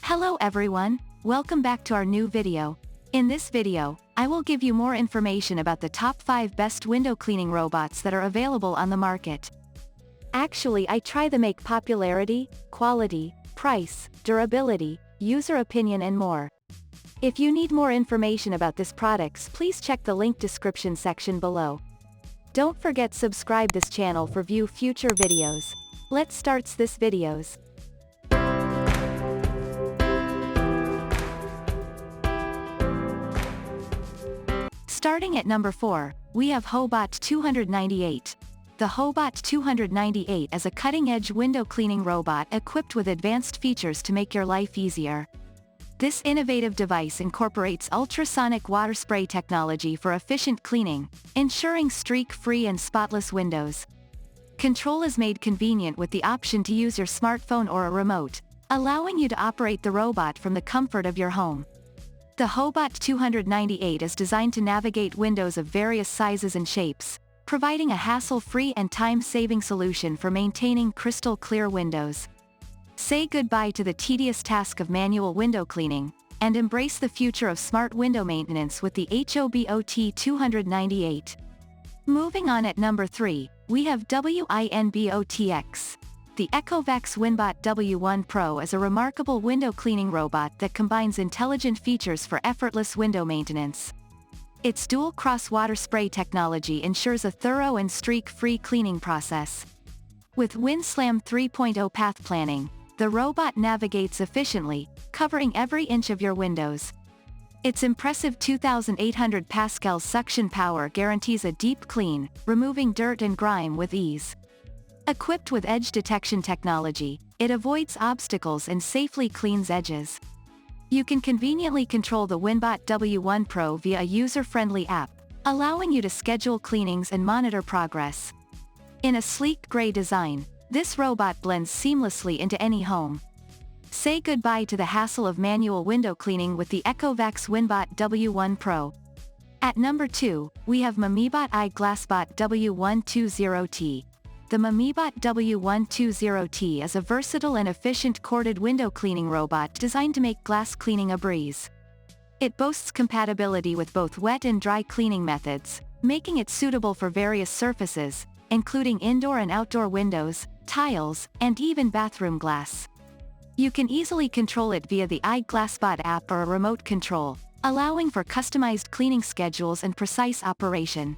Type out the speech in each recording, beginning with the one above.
Hello everyone, welcome back to our new video. In this video, I will give you more information about the top 5 best window cleaning robots that are available on the market. Actually, I try to make popularity, quality, price, durability, user opinion and more. If you need more information about these products, please check the link description section below. Don't forget subscribe this channel for view future videos. Let's starts this videos. Starting at number 4, we have Hobot 298. The Hobot 298 is a cutting-edge window cleaning robot equipped with advanced features to make your life easier. This innovative device incorporates ultrasonic water spray technology for efficient cleaning, ensuring streak-free and spotless windows. Control is made convenient with the option to use your smartphone or a remote, allowing you to operate the robot from the comfort of your home. The Hobot 298 is designed to navigate windows of various sizes and shapes, providing a hassle-free and time-saving solution for maintaining crystal-clear windows. Say goodbye to the tedious task of manual window cleaning, and embrace the future of smart window maintenance with the Hobot 298. Moving on at number 3, we have WinBot. The Ecovacs WinBot W1 Pro is a remarkable window cleaning robot that combines intelligent features for effortless window maintenance. Its dual cross-water spray technology ensures a thorough and streak-free cleaning process. With WinSlam 3.0 path planning, the robot navigates efficiently, covering every inch of your windows. Its impressive 2,800 pascal suction power guarantees a deep clean, removing dirt and grime with ease. Equipped with edge detection technology, it avoids obstacles and safely cleans edges. You can conveniently control the WinBot W1 Pro via a user-friendly app, allowing you to schedule cleanings and monitor progress. In a sleek gray design, this robot blends seamlessly into any home. Say goodbye to the hassle of manual window cleaning with the Ecovacs WinBot W1 Pro. At number 2, we have Mamibot iGlassBot W120T. The Mamibot W120T is a versatile and efficient corded window cleaning robot designed to make glass cleaning a breeze. It boasts compatibility with both wet and dry cleaning methods, making it suitable for various surfaces, including indoor and outdoor windows, tiles, and even bathroom glass. You can easily control it via the iGlassBot app or a remote control, allowing for customized cleaning schedules and precise operation.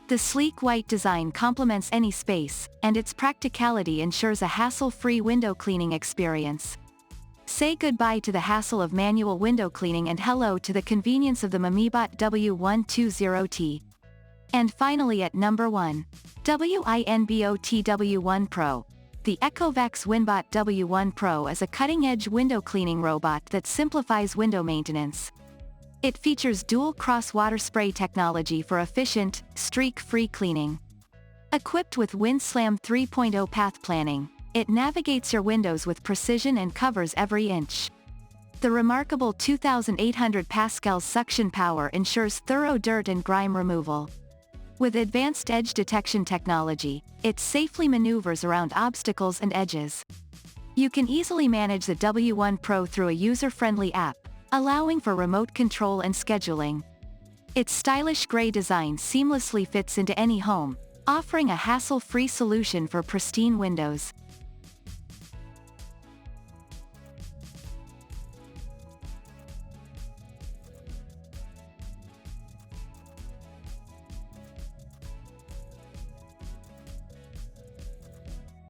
The sleek white design complements any space, and its practicality ensures a hassle-free window cleaning experience. Say goodbye to the hassle of manual window cleaning and hello to the convenience of the Mamibot W120T. And finally at number 1, WinBot W1 Pro. The Ecovacs WinBot W1 Pro is a cutting-edge window cleaning robot that simplifies window maintenance. It features dual cross-water spray technology for efficient, streak-free cleaning. Equipped with WinSlam 3.0 path planning, it navigates your windows with precision and covers every inch. The remarkable 2,800 pascal suction power ensures thorough dirt and grime removal. With advanced edge detection technology, it safely maneuvers around obstacles and edges. You can easily manage the W1 Pro through a user-friendly app, allowing for remote control and scheduling. Its stylish gray design seamlessly fits into any home, offering a hassle-free solution for pristine windows.